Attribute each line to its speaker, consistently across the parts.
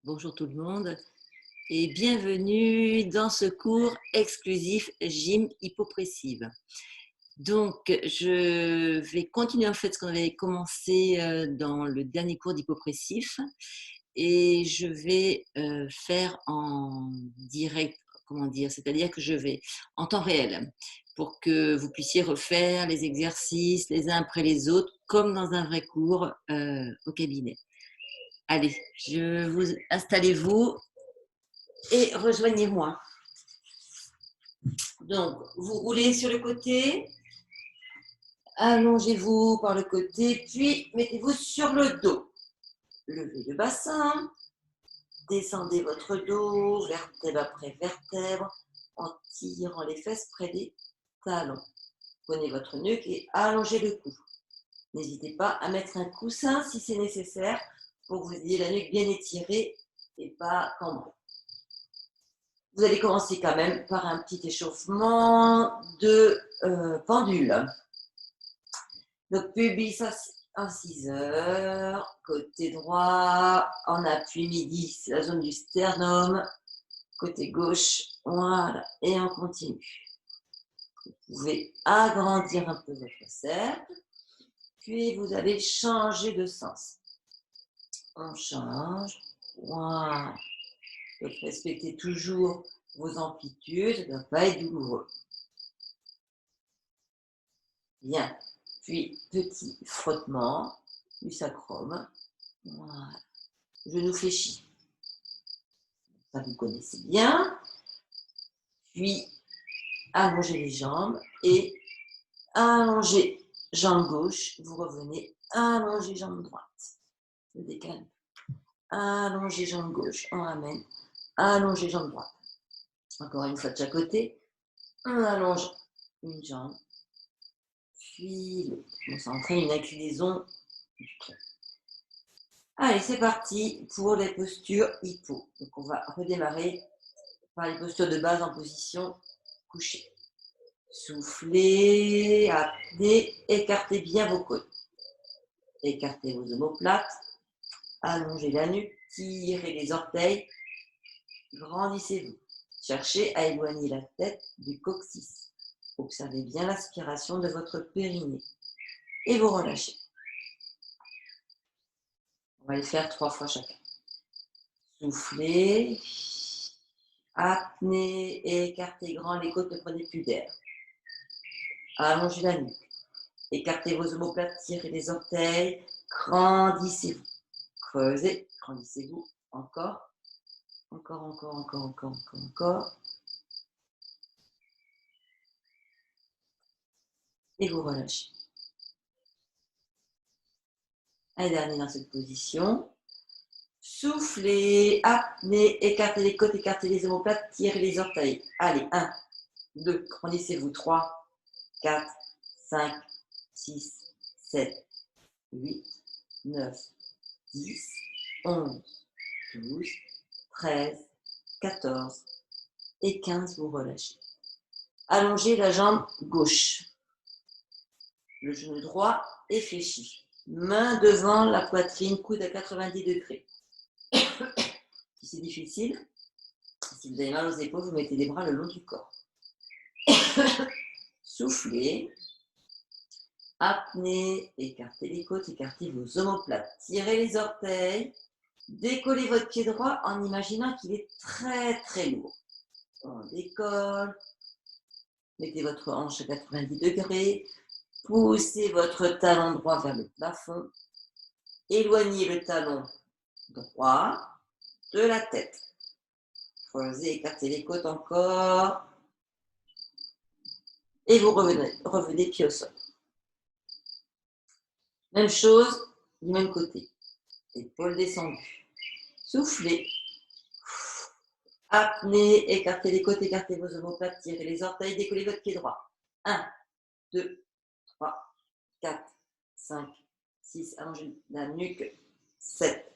Speaker 1: Bonjour tout le monde et bienvenue dans ce cours exclusif Gym Hypopressive. Donc, je vais continuer en fait ce qu'on avait commencé dans le dernier cours d'hypopressif et je vais faire en direct, comment dire, c'est-à-dire que je vais en temps réel pour que vous puissiez refaire les exercices les uns après les autres comme dans un vrai cours au cabinet. Allez, installez-vous et rejoignez-moi. Donc, vous roulez sur le côté, allongez-vous par le côté, puis mettez-vous sur le dos. Levez le bassin, descendez votre dos, vertèbre après vertèbre, en tirant les fesses près des talons. Prenez votre nuque et allongez le cou. N'hésitez pas à mettre un coussin si c'est nécessaire pour que vous ayez la nuque bien étirée et pas cambrée. Vous allez commencer quand même par un petit échauffement de pendule. Donc, pubis à 6 heures, côté droit, en appui midi, c'est la zone du sternum, côté gauche, voilà, et on continue. Vous pouvez agrandir un peu votre cercle, puis vous allez changer de sens. On change, voilà. Donc, respectez toujours vos amplitudes, ça ne doit pas être douloureux. Bien. Puis, petit frottement du sacrum. Voilà. Genou fléchi. Ça, vous connaissez bien. Puis, allongez les jambes et allongez jambe gauche. Vous revenez, allongez jambe droite. Je décale. Allongez jambe gauche. On ramène. Allongez jambe droite. Encore une fois de chaque côté. On allonge une jambe. Puis l'autre. Bon, ça entraîne une inclinaison du tronc. Allez, c'est parti pour les postures hypo. Donc, on va redémarrer par les postures de base en position couchée. Soufflez, apnée, écartez bien vos côtes. Écartez vos omoplates, allongez la nuque, tirez les orteils, grandissez-vous. Cherchez à éloigner la tête du coccyx. Observez bien l'aspiration de votre périnée et vous relâchez. On va le faire 3 fois chacun. Soufflez, apnée, écartez grand les côtes, ne prenez plus d'air. Allongez la nuque. Écartez vos omoplates, tirez les orteils, grandissez-vous. Creusez, grandissez-vous. Encore. Et vous relâchez. Un dernier dans cette position. Soufflez, apnée, écartez les côtes, écartez les omoplates, tirez les orteils. Allez, 1, 2, grandissez-vous. 3, 4, 5, 6, 7, 8, 9, 10, 11, 12, 13, 14 et 15, vous relâchez. Allongez la jambe gauche. Le genou droit est fléchi. Main devant la poitrine, coude à 90 degrés. Si c'est difficile, si vous avez mal aux épaules, vous mettez les bras le long du corps. Soufflez. Apnée, écartez les côtes, écartez vos omoplates. Tirez les orteils. Décollez votre pied droit en imaginant qu'il est très très lourd. On décolle. Mettez votre hanche à 90 degrés. Poussez votre talon droit vers le plafond. Éloignez le talon droit de la tête. Creusez, écartez les côtes encore. Et vous revenez pied au sol. Même chose du même côté. Épaules descendues. Soufflez. Apnée, écartez les côtes, écartez vos omoplates, tirez les orteils, décollez votre pied droit. 1, 2, 3, 4, 5, 6, allongez la nuque. 7,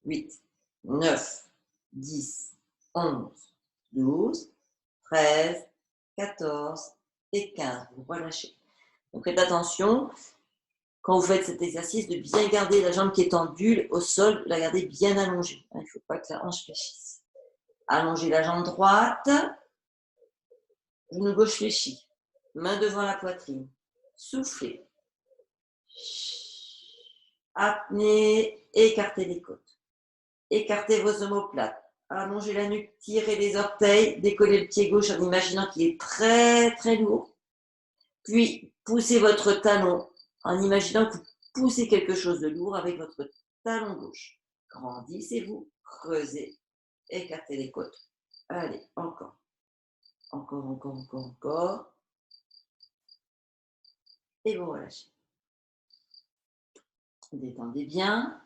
Speaker 1: 8, 9, 10, 11, 12, 13, 14 et 15. Vous relâchez. Donc faites attention. quand vous faites cet exercice, de bien garder la jambe qui est tendue au sol, la garder bien allongée. Il ne faut pas que la hanche fléchisse. Allongez la jambe droite, genou gauche fléchi, main devant la poitrine. Soufflez. Apnée, écartez les côtes. Écartez vos omoplates. Allongez la nuque, tirez les orteils, décollez le pied gauche en imaginant qu'il est très très lourd. Puis poussez votre talon en imaginant que vous poussez quelque chose de lourd avec votre talon gauche. Grandissez-vous, creusez, écartez les côtes. Allez, encore. Encore. Et vous relâchez. Détendez bien.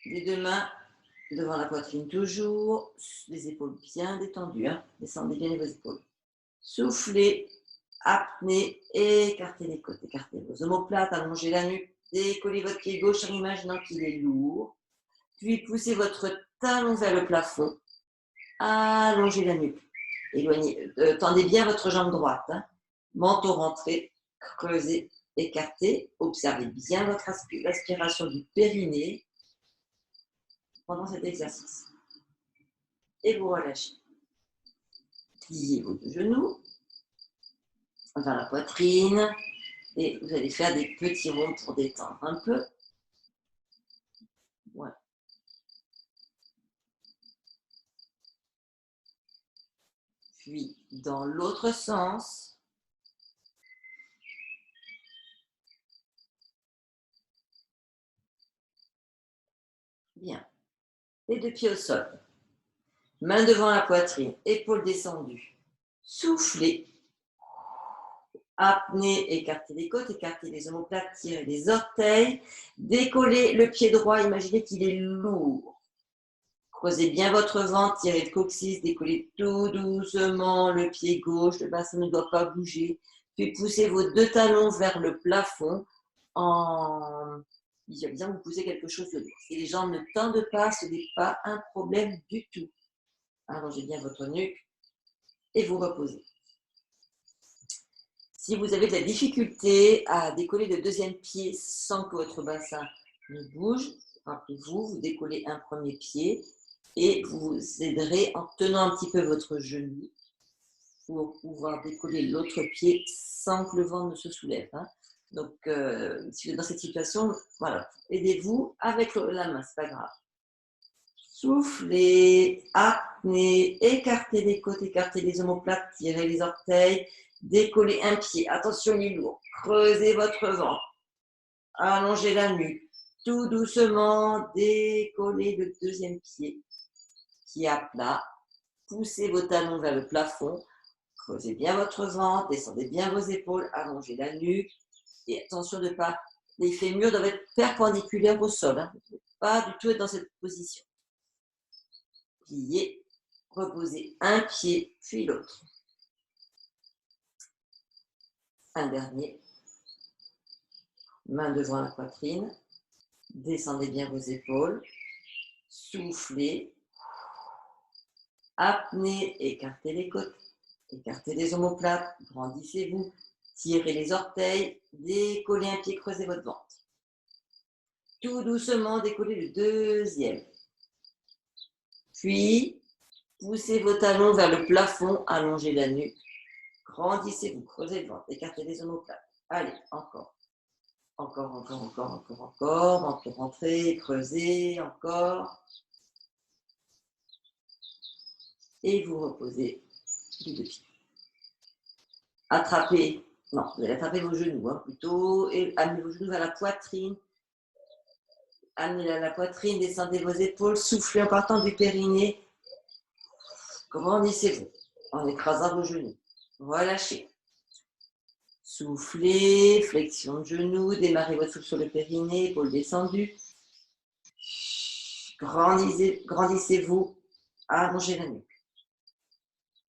Speaker 1: Les deux mains devant la poitrine toujours. Les épaules bien détendues. Descendez bien vos épaules. Soufflez, apnée, écartez les côtes. Écartez vos omoplates, allongez la nuque. Décollez votre pied gauche en imaginant qu'il est lourd. Puis poussez votre talon vers le plafond. Allongez la nuque. Tendez bien votre jambe droite. Menton rentré, creusez, écartez. Observez bien votre l'aspiration du périnée pendant cet exercice. Et vous relâchez. Pliez vos deux genoux vers la poitrine. Et vous allez faire des petits ronds pour détendre un peu. Voilà. Puis, dans l'autre sens, bien. Les deux pieds au sol. Main devant la poitrine, épaules descendues. Soufflez. Apnée, écartez les côtes, écartez les omoplates, tirez les orteils. Décollez le pied droit, imaginez qu'il est lourd. Creusez bien votre ventre, tirez le coccyx, décollez tout doucement le pied gauche, le bassin ne doit pas bouger. Puis poussez vos deux talons vers le plafond en visualisant que vous poussez quelque chose de lourd. Si les jambes ne tendent pas, ce n'est pas un problème du tout. Allongez bien votre nuque et vous reposez. Si vous avez de la difficulté à décoller le deuxième pied sans que votre bassin ne bouge, rappelez-vous, vous décollez un premier pied et vous aiderez en tenant un petit peu votre genou pour pouvoir décoller l'autre pied sans que le ventre ne se soulève. Donc, si vous êtes dans cette situation, voilà, aidez-vous avec la main, c'est pas grave. Soufflez, apnée, écartez les côtes, écartez les omoplates, tirez les orteils, décollez un pied. Attention, il est lourd. Creusez votre ventre. Allongez la nuque. Tout doucement, décollez le deuxième pied qui est à plat. Poussez vos talons vers le plafond. Creusez bien votre ventre, descendez bien vos épaules, allongez la nuque. Et attention de ne pas... Les fémurs doivent être perpendiculaires au sol. Vous ne pouvez pas du tout être dans cette position. Pliez, reposez un pied, puis l'autre. Un dernier. Main devant la poitrine. Descendez bien vos épaules. Soufflez. Apnée, écartez les côtes. Écartez les omoplates. Grandissez-vous. Tirez les orteils. Décollez un pied, creusez votre ventre. Tout doucement, décollez le deuxième. Puis, poussez vos talons vers le plafond, allongez la nuque. Grandissez-vous, creusez le ventre, écartez les omoplates. Allez, encore. Encore. Ventre rentré, creusez, encore. Et vous reposez les deux pieds. Attrapez, non, vous allez attraper vos genoux plutôt, et amenez vos genoux vers la poitrine. Amenez la poitrine, descendez vos épaules, soufflez en partant du périnée. Grandissez-vous en écrasant vos genoux. Relâchez. Soufflez, flexion de genoux, démarrez votre souffle sur le périnée, épaules descendues. Grandissez-vous, allongez la nuque.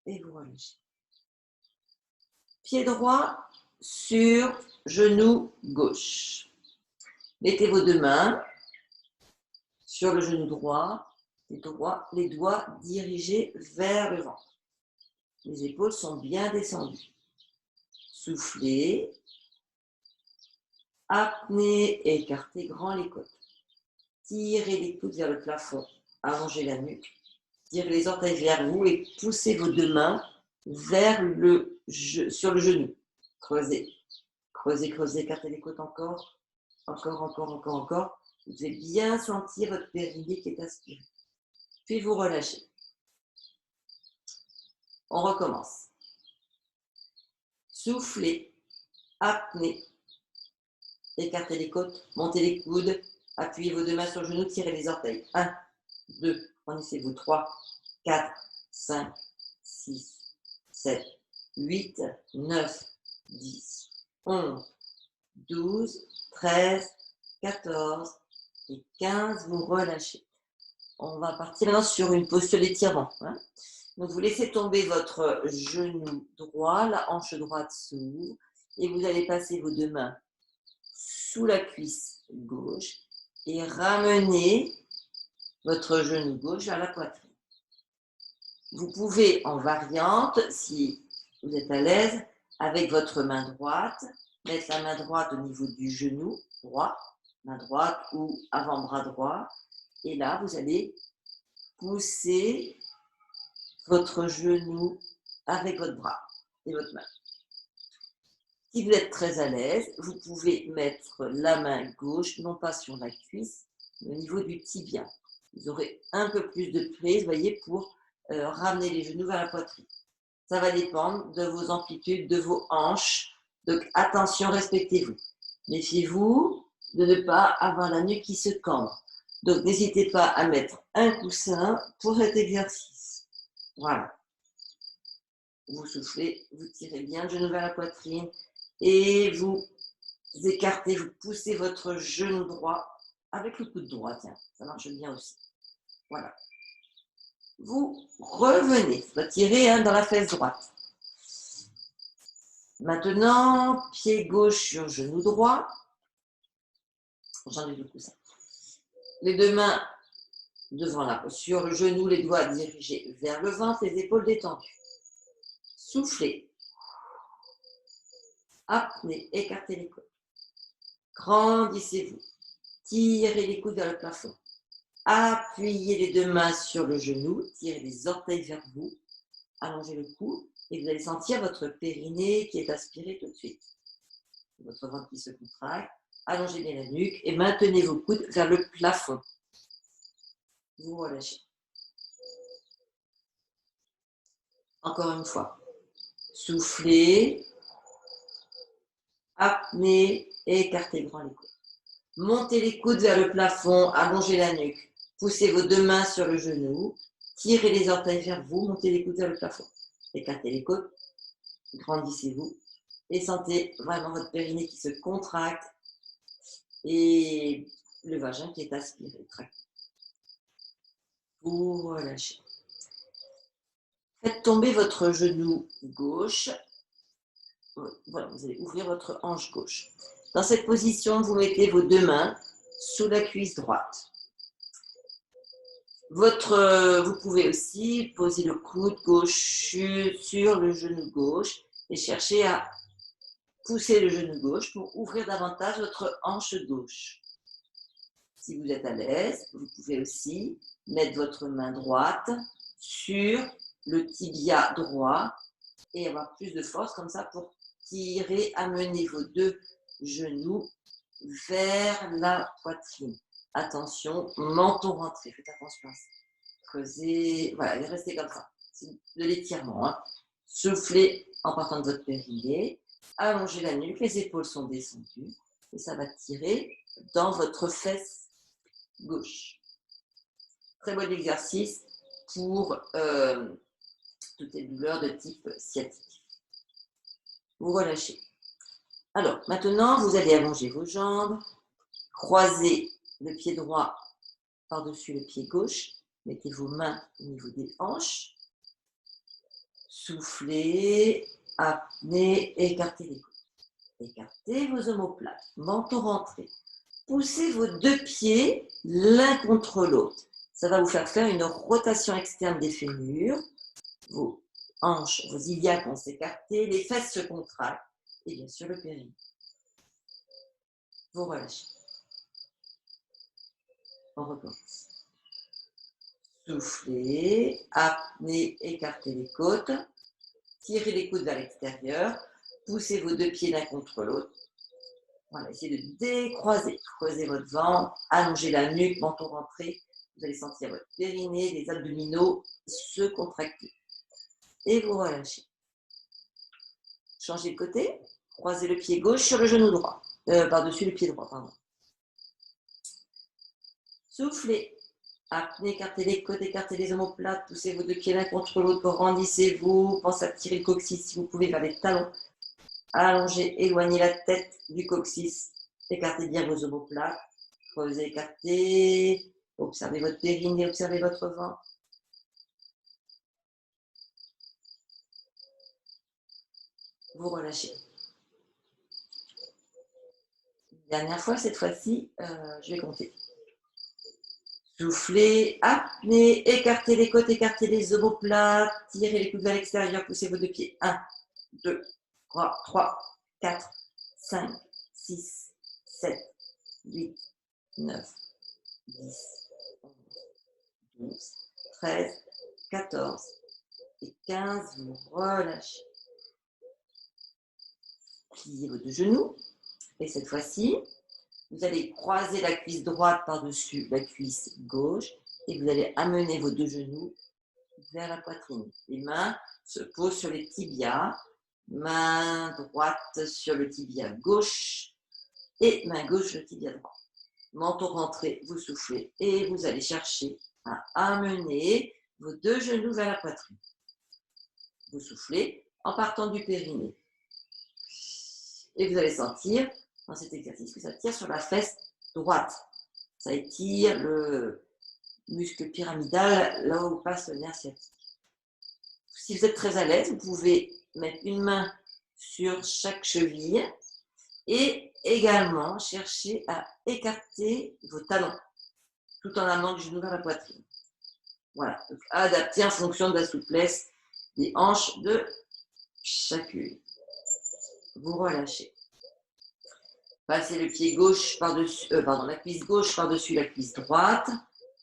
Speaker 1: Et vous relâchez. Pied droit sur genou gauche. Mettez vos deux mains sur le genou droit, les doigts dirigés vers le ventre. Les épaules sont bien descendues. Soufflez, Apnée, écartez grand les côtes. Tirez les coudes vers le plafond, allongez la nuque. Tirez les orteils vers vous et poussez vos deux mains sur le genou. Creusez, creusez, creusez, écartez les côtes encore. Encore, encore, encore, encore. Vous devez bien sentir votre périnée qui est aspiré. Puis vous relâchez. On recommence. Soufflez, apnée. Écartez les côtes, montez les coudes, appuyez vos deux mains sur le genou, tirez les orteils. 1, 2, rendez-vous. 3, 4, 5, 6, 7, 8, 9, 10, 11, 12, 13, 14 et 15. Vous relâchez. On va partir maintenant sur une posture d'étirement. Donc, vous laissez tomber votre genou droit, la hanche droite s'ouvre et vous allez passer vos deux mains sous la cuisse gauche et ramener votre genou gauche vers la poitrine. Vous pouvez, en variante, si vous êtes à l'aise, avec votre main droite, mettre la main droite au niveau du genou droit, main droite ou avant-bras droit, et là, vous allez pousser votre genou avec votre bras et votre main. Si vous êtes très à l'aise, vous pouvez mettre la main gauche, non pas sur la cuisse, mais au niveau du tibia. Vous aurez un peu plus de prise, voyez, pour ramener les genoux vers la poitrine. Ça va dépendre de vos amplitudes, de vos hanches. Donc attention, respectez-vous. Méfiez-vous de ne pas avoir la nuque qui se cambre. Donc n'hésitez pas à mettre un coussin pour cet exercice. Voilà. Vous soufflez, vous tirez bien le genou vers la poitrine. Et vous écartez, vous poussez votre genou droit avec le coude droit, tiens, ça marche bien aussi. Voilà. Vous revenez, retirez dans la fesse droite. Maintenant, pied gauche sur genou droit. J'en ai le coussin. Les deux mains devant sur le genou, les doigts dirigés vers le ventre, les épaules détendues. Soufflez. Apnée, écartez les côtes. Grandissez-vous. Tirez les coudes vers le plafond. Appuyez les deux mains sur le genou, tirez les orteils vers vous, allongez le cou et vous allez sentir votre périnée qui est aspiré tout de suite. Votre ventre qui se contracte, allongez bien la nuque et maintenez vos coudes vers le plafond. Vous relâchez. Encore une fois. Soufflez, apnée et écartez grand les coudes. Montez les coudes vers le plafond, allongez la nuque. Poussez vos deux mains sur le genou, tirez les orteils vers vous, montez les coudes vers le plafond. Écartez les côtes, grandissez-vous et sentez vraiment votre périnée qui se contracte et le vagin qui est aspiré, tracté. Vous relâchez. Faites tomber votre genou gauche. Voilà, vous allez ouvrir votre hanche gauche. Dans cette position, vous mettez vos deux mains sous la cuisse droite. Vous pouvez aussi poser le coude gauche sur le genou gauche et chercher à pousser le genou gauche pour ouvrir davantage votre hanche gauche. Si vous êtes à l'aise, vous pouvez aussi mettre votre main droite sur le tibia droit et avoir plus de force comme ça pour tirer, amener vos deux genoux vers la poitrine. Attention, menton rentré, faites attention à ça. Creusez, voilà, restez comme ça. C'est de l'étirement. Soufflez en partant de votre périnée. Allongez la nuque, les épaules sont descendues et ça va tirer dans votre fesse gauche. Très bon exercice pour toutes les douleurs de type sciatique. Vous relâchez. Alors, maintenant, vous allez allonger vos jambes, croiser le pied droit par-dessus le pied gauche, mettez vos mains au niveau des hanches, soufflez, apnée, écartez les coudes. Écartez vos omoplates, menton rentré. Poussez vos deux pieds l'un contre l'autre. Ça va vous faire une rotation externe des fémurs. Vos hanches, vos iliaques vont s'écarter, les fesses se contractent et bien sûr le périnée. Vous relâchez. On recommence. Soufflez, apnée, écartez les côtes, tirez les coudes vers l'extérieur, poussez vos deux pieds l'un contre l'autre. Voilà, essayez de décroiser, creusez votre ventre, allongez la nuque, menton rentré. Vous allez sentir votre périnée, les abdominaux se contracter. Et vous relâchez. Changez de côté, croisez le pied gauche sur le genou droit, par-dessus le pied droit, pardon. Soufflez. Apnée, écartez les côtes, écartez les omoplates, poussez vos deux pieds l'un contre l'autre, grandissez-vous, pensez à tirer le coccyx si vous pouvez vers les talons. Allongez, éloignez la tête du coccyx, écartez bien vos omoplates, creusez, écartez, observez votre périnée, observez votre ventre. Vous relâchez. Dernière fois, cette fois-ci, je vais compter. Soufflez, apnée, écartez les côtes, écartez les omoplates, tirez les coudes vers l'extérieur, poussez vos deux pieds. 1, 2, 3, 4, 5, 6, 7, 8, 9, 10, 11, 12, 13, 14 et 15. Vous relâchez. Pliez vos deux genoux. Et cette fois-ci, vous allez croiser la cuisse droite par-dessus la cuisse gauche et vous allez amener vos deux genoux vers la poitrine. Les mains se posent sur les tibias, main droite sur le tibia gauche et main gauche sur le tibia droit. Menton rentré, vous soufflez et vous allez chercher à amener vos deux genoux vers la poitrine. Vous soufflez en partant du périnée. Et vous allez sentir dans cet exercice que ça tire sur la fesse droite. Ça étire le muscle pyramidal là où passe le nerf sciatique. Si vous êtes très à l'aise, vous pouvez mettre une main sur chaque cheville et également chercher à écarter vos talons tout en amenant le genou vers la poitrine. Voilà, donc adapté en fonction de la souplesse des hanches de chacune. Vous relâchez. Passez le pied gauche par-dessus, la cuisse gauche par-dessus la cuisse droite.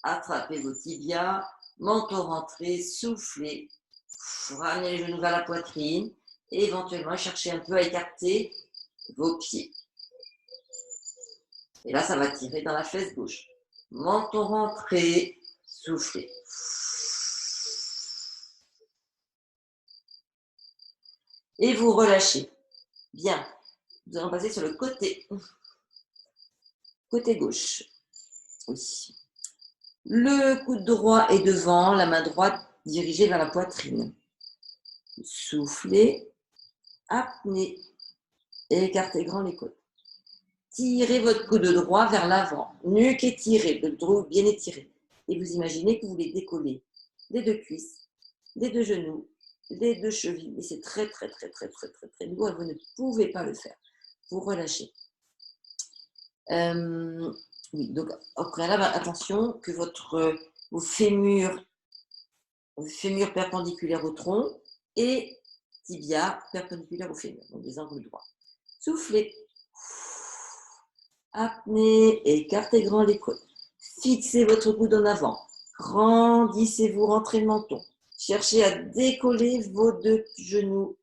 Speaker 1: Attrapez vos tibias, menton rentré, soufflez. Ramenez les genoux vers la poitrine et éventuellement cherchez un peu à écarter vos pieds. Et là, ça va tirer dans la fesse gauche. Menton rentré, soufflez. Et vous relâchez. Bien. Nous allons passer sur le côté gauche. Oui. Le coude droit est devant, la main droite dirigée vers la poitrine. Soufflez, apnée, et écartez grand les côtes. Tirez votre coude droit vers l'avant, nuque étirée, le dos bien étiré. Et vous imaginez que vous voulez décoller les deux cuisses, les deux genoux, les deux chevilles. Et c'est très lourd et vous ne pouvez pas le faire. Vous relâchez. Oui, donc au préalable, attention que vos fémurs perpendiculaires au tronc et tibia perpendiculaires au fémur, donc des angles droits. Soufflez. Apnée, écartez grand les côtes. Fixez votre coude en avant. Grandissez-vous, rentrez le menton. Cherchez à décoller vos deux genoux,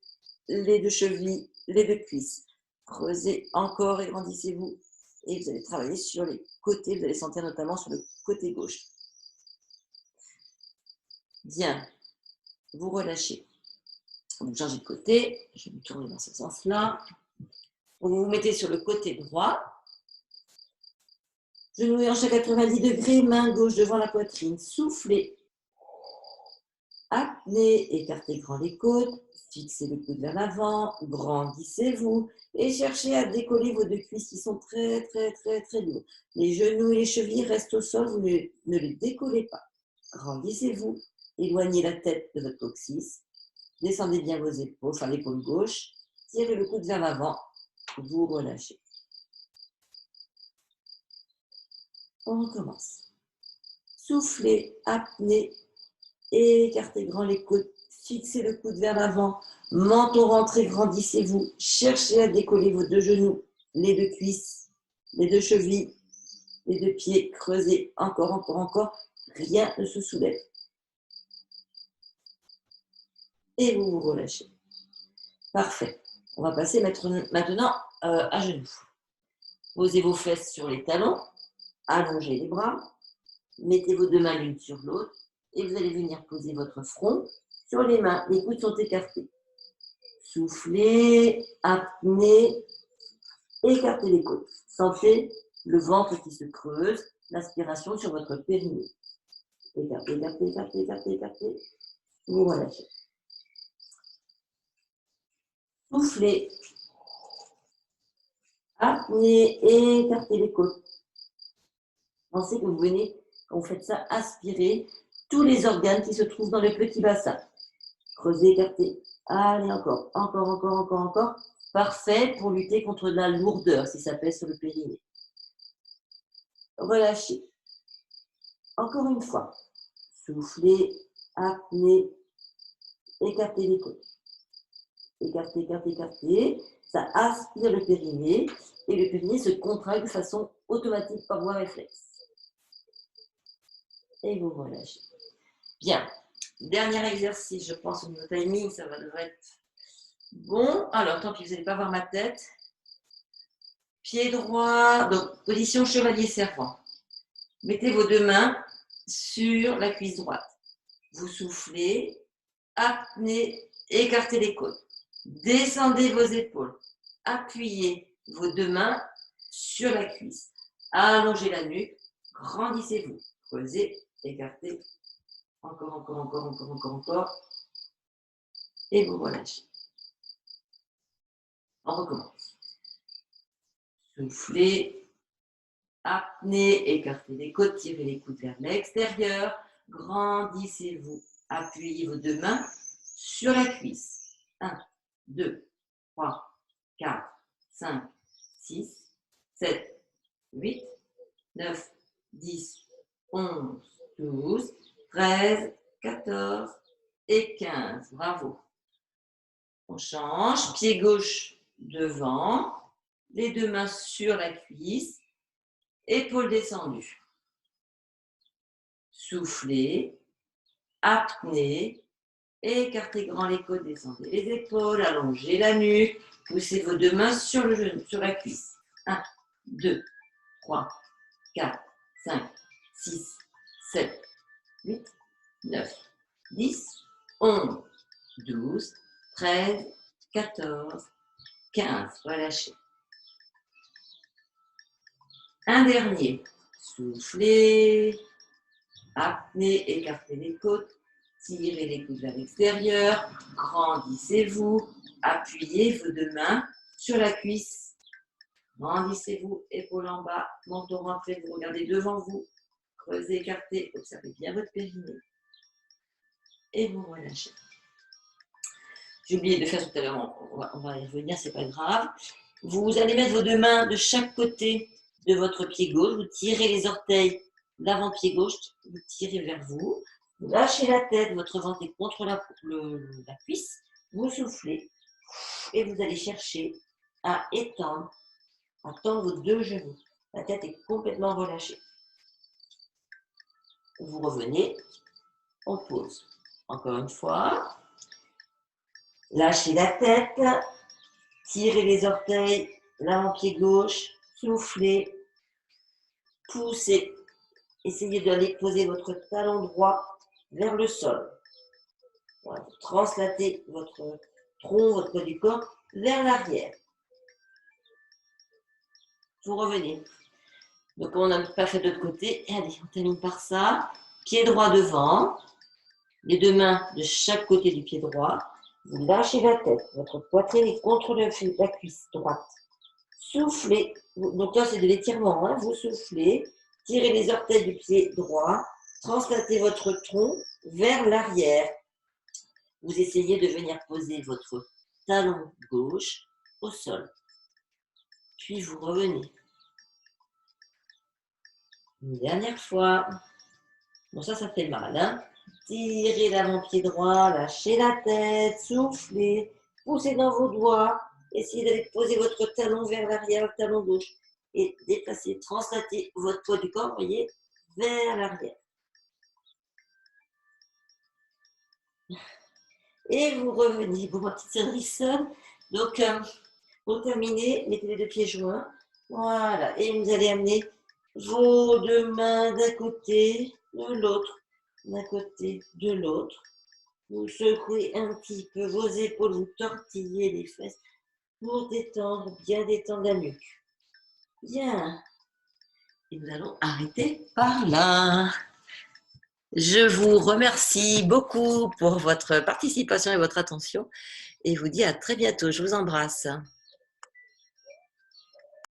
Speaker 1: les deux chevilles, les deux cuisses. Creusez encore et grandissez-vous. Et vous allez travailler sur les côtés. Vous allez sentir notamment sur le côté gauche. Bien. Vous relâchez. Vous changez de côté. Je vais me tourner dans ce sens-là. Vous vous mettez sur le côté droit. Genoux et hanches à 90 degrés, main gauche devant la poitrine. Soufflez. Apnée, écartez grand les côtes. Fixez le coude vers l'avant. Grandissez-vous. Et cherchez à décoller vos deux cuisses qui sont très lourdes. Les genoux et les chevilles restent au sol. Vous ne les décollez pas. Grandissez-vous. Éloignez la tête de votre coccyx. Descendez bien vos épaules, enfin l'épaule gauche. Tirez le coude vers l'avant. Vous relâchez. On recommence. Soufflez, apnée, écartez grand les côtes, fixez le coude vers l'avant, menton rentré, grandissez-vous, cherchez à décoller vos deux genoux, les deux cuisses, Les deux chevilles, les deux pieds, creusez encore, encore, encore. Rien ne se soulève. Et vous vous relâchez. Parfait. On va passer maintenant à genoux. Posez vos fesses sur les talons. Allongez les bras. Mettez vos deux mains l'une sur l'autre. Et vous allez venir poser votre front sur les mains. Les coudes sont écartés. Soufflez, apnée, écartez les côtes. Sentez le ventre qui se creuse, l'aspiration sur votre périnée. Écartez, écartez, écartez, écartez, écartez. Vous relâchez. Soufflez, apnée, écartez les côtes. Pensez que vous venez, quand vous faites ça, aspirer tous les organes qui se trouvent dans le petit bassin. Creusez, écartez. Allez, encore, encore, encore, encore, encore. Parfait pour lutter contre la lourdeur si ça pèse sur le périnée. Relâchez. Encore une fois. Soufflez, apnée, écartez les côtes. Écartez, écartez, écartez. Ça aspire le périnée et le périnée se contracte de façon automatique par voie réflexe. Et vous relâchez. Bien. Dernier exercice, je pense au niveau timing, ça devrait être bon. Alors, tant pis, vous n'allez pas voir ma tête. Pied droit, donc position chevalier servant. Mettez vos deux mains sur la cuisse droite. Vous soufflez, apnée, écartez les côtes. Descendez vos épaules. Appuyez vos deux mains sur la cuisse. Allongez la nuque, grandissez-vous. Creusez, écartez. Encore, encore, encore, encore, encore, encore. Et vous relâchez. On recommence. Soufflez, apnée, écartez les côtes, tirez les coudes vers l'extérieur. Grandissez-vous. Appuyez vos deux mains sur la cuisse. 1, 2, 3, 4, 5, 6, 7, 8, 9, 10, 11, 12, 13, 14 et 15. Bravo. On change. Pied gauche devant. Les deux mains sur la cuisse. Épaules descendues. Soufflez. Apnée. Écartez grand les côtes. Descendez les épaules. Allongez la nuque. Poussez vos deux mains sur le genou, sur la cuisse. 1, 2, 3, 4, 5, 6, 7, 8, 9, 10, 11, 12, 13, 14, 15. Relâchez. Un dernier. Soufflez. Apnée, écartez les côtes. Tirez les coudes vers l'extérieur. Grandissez-vous. Appuyez vos deux mains sur la cuisse. Grandissez-vous. Épaules en bas. Menton rentré. Vous regardez devant vous. Creusez, écartez. Observez bien votre périnée. Et vous relâchez. J'ai oublié de faire tout à l'heure, on va y revenir, c'est pas grave. Vous allez mettre vos deux mains de chaque côté de votre pied gauche, vous tirez les orteils, l'avant-pied gauche, vous tirez vers vous, vous lâchez la tête, votre ventre est contre la cuisse, vous soufflez et vous allez chercher à étendre, à tendre vos deux genoux. La tête est complètement relâchée. Vous revenez, on pose. Encore une fois. Lâchez la tête, tirez les orteils, l'avant-pied gauche, soufflez, poussez. Essayez d'aller poser votre talon droit vers le sol. Voilà, translatez votre tronc, votre poids du corps vers l'arrière. Vous revenez. Donc on n'a pas fait de l'autre côté. Et allez, on termine par ça. Pied droit devant, les deux mains de chaque côté du pied droit. Vous lâchez la tête, votre poitrine est contre la cuisse droite. Soufflez, donc là c'est de l'étirement, hein. Vous soufflez, tirez les orteils du pied droit, translatez votre tronc vers l'arrière. Vous essayez de venir poser votre talon gauche au sol. Puis vous revenez. Une dernière fois. Bon, ça fait mal, hein. Tirez l'avant-pied droit, lâchez la tête, soufflez, poussez dans vos doigts, essayez d'aller poser votre talon vers l'arrière, le talon gauche. et déplacez, translatez votre poids du corps, voyez, vers l'arrière. Et vous revenez. Bon, ma petite sonnerie sonne. Donc, pour terminer, mettez les deux pieds joints. Voilà. Et vous allez amener vos deux mains d'un côté, de l'autre, d'un côté, de l'autre. Vous secouez un petit peu vos épaules, vous tortillez les fesses pour détendre, bien détendre la nuque. Bien. Et nous allons arrêter par là. Je vous remercie beaucoup pour votre participation et votre attention et vous dis à très bientôt. Je vous embrasse.